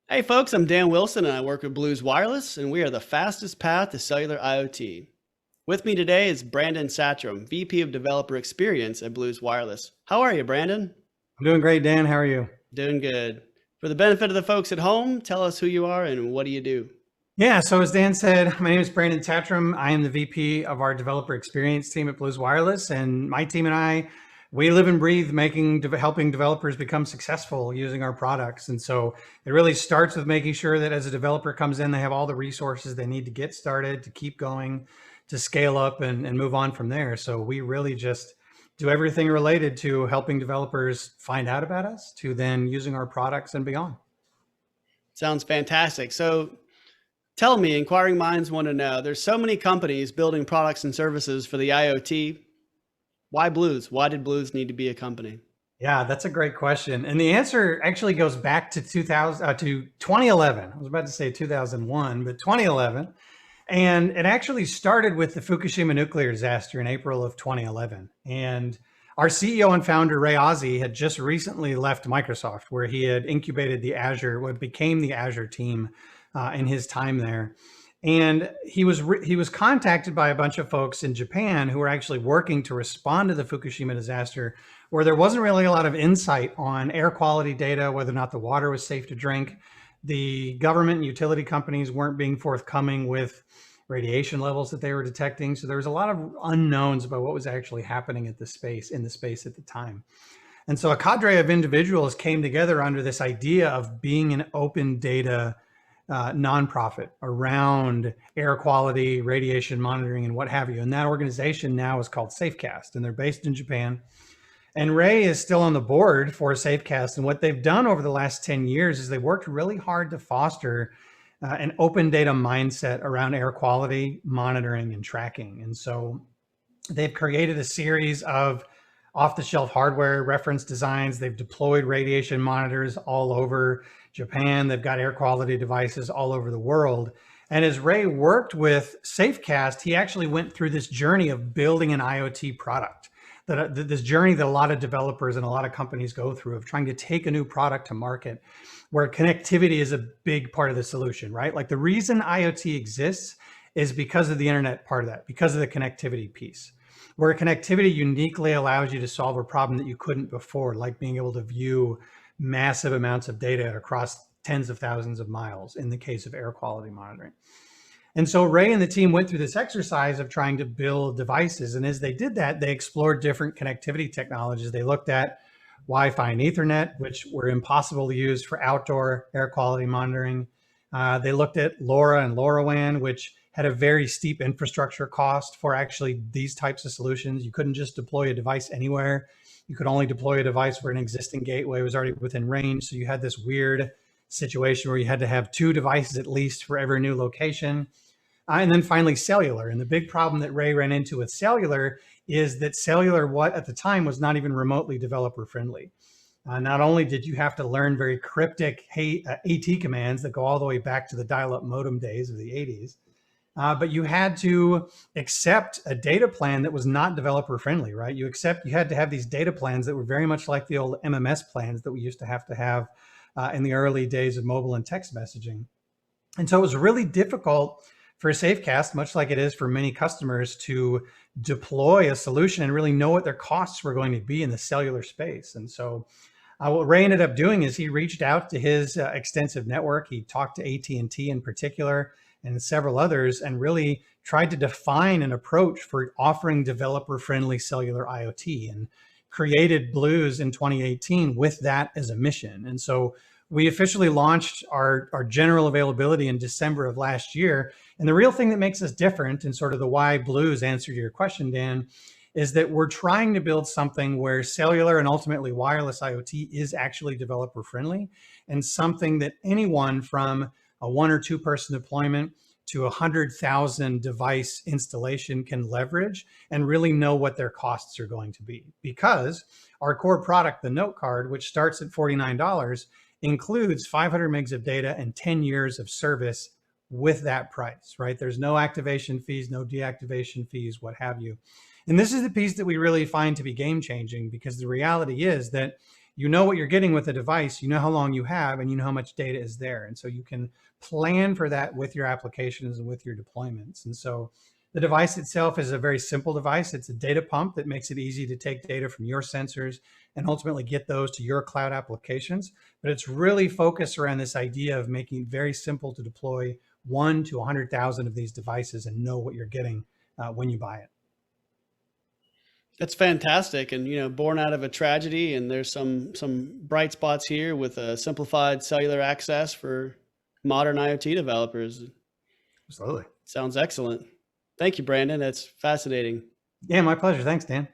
Hey folks, I'm Dan Wilson and I work with Blues Wireless, and we are the fastest path to cellular IoT. With me today is Brandon Satrom, VP of Developer Experience at Blues Wireless. How are you, Brandon? I'm doing great, Dan. How are you? Doing good. For the benefit of the folks at home, tell us who you are and what do you do? Yeah, so as Dan said, my name is Brandon Tatram. I am the VP of our developer experience team at Blues Wireless, and my team and I, we live and breathe helping developers become successful using our products. And so it really starts with making sure that as a developer comes in, they have all the resources they need to get started, to keep going, to scale up and move on from there. So we really just do everything related to helping developers find out about us, to then using our products and beyond. Sounds fantastic. So tell me, inquiring minds want to know, there's so many companies building products and services for the IoT. Why Blues? Why did Blues need to be a company? Yeah, that's a great question. And the answer actually goes back to 2000 to 2011. I was about to say 2001, but 2011. And it actually started with the Fukushima nuclear disaster in April of 2011. And our CEO and founder, Ray Ozzie, had just recently left Microsoft, where he had incubated what became the Azure team in his time there. And he was contacted by a bunch of folks in Japan who were actually working to respond to the Fukushima disaster, where there wasn't really a lot of insight on air quality data, whether or not the water was safe to drink. The government and utility companies weren't being forthcoming with radiation levels that they were detecting. So there was a lot of unknowns about what was actually happening at the space at the time. And so a cadre of individuals came together under this idea of being an open data nonprofit around air quality, radiation monitoring, and what have you. And that organization now is called Safecast, and they're based in Japan. And Ray is still on the board for Safecast. And what they've done over the last 10 years is they've worked really hard to foster an open data mindset around air quality monitoring and tracking. And so they've created a series of off-the-shelf hardware reference designs. They've deployed radiation monitors all over Japan. They've got air quality devices all over the world. And as Ray worked with Safecast, he actually went through this journey of building an IoT product. This journey that a lot of developers and a lot of companies go through of trying to take a new product to market, where connectivity is a big part of the solution, right? Like the reason IoT exists is because of the internet part of that, because of the connectivity piece, where connectivity uniquely allows you to solve a problem that you couldn't before, like being able to view massive amounts of data across tens of thousands of miles in the case of air quality monitoring. And so Ray and the team went through this exercise of trying to build devices. And as they did that, they explored different connectivity technologies. They looked at Wi-Fi and Ethernet, which were impossible to use for outdoor air quality monitoring. They looked at LoRa and LoRaWAN, which had a very steep infrastructure cost for actually these types of solutions. You couldn't just deploy a device anywhere. You could only deploy a device where an existing gateway was already within range. So you had this weird situation where you had to have two devices at least for every new location. And then finally, cellular. And the big problem that Ray ran into with cellular is that cellular, what at the time was not even remotely developer friendly. Not only did you have to learn very cryptic AT commands that go all the way back to the dial-up modem days of the 80s, but you had to accept a data plan that was not developer friendly, right? You had to have these data plans that were very much like the old MMS plans that we used to have in the early days of mobile and text messaging. And so it was really difficult for Safecast, much like it is for many customers, to deploy a solution and really know what their costs were going to be in the cellular space. And so what Ray ended up doing is he reached out to his extensive network. He talked to AT&T in particular and several others, and really tried to define an approach for offering developer-friendly cellular IoT, and created Blues in 2018 with that as a mission. And so we officially launched our general availability in December of last year. And the real thing that makes us different, and sort of the why Blues answer to your question, Dan, is that we're trying to build something where cellular and ultimately wireless IoT is actually developer friendly, and something that anyone from a 1 or 2 person deployment to 100,000 device installation can leverage and really know what their costs are going to be. Because our core product, the Note Card, which starts at $49, includes 500 megs of data and 10 years of service with that price, right? There's no activation fees, no deactivation fees, what have you. And this is the piece that we really find to be game changing, because the reality is that you know what you're getting with the device, you know how long you have, and you know how much data is there. And so you can plan for that with your applications and with your deployments. And so the device itself is a very simple device. It's a data pump that makes it easy to take data from your sensors and ultimately get those to your cloud applications. But it's really focused around this idea of making it very simple to deploy 1 to 100,000 of these devices and know what you're getting when you buy it. That's fantastic, and born out of a tragedy. And there's some bright spots here with a simplified cellular access for modern IoT developers. Absolutely. Sounds excellent. Thank you, Brandon. That's fascinating. Yeah, my pleasure. Thanks, Dan.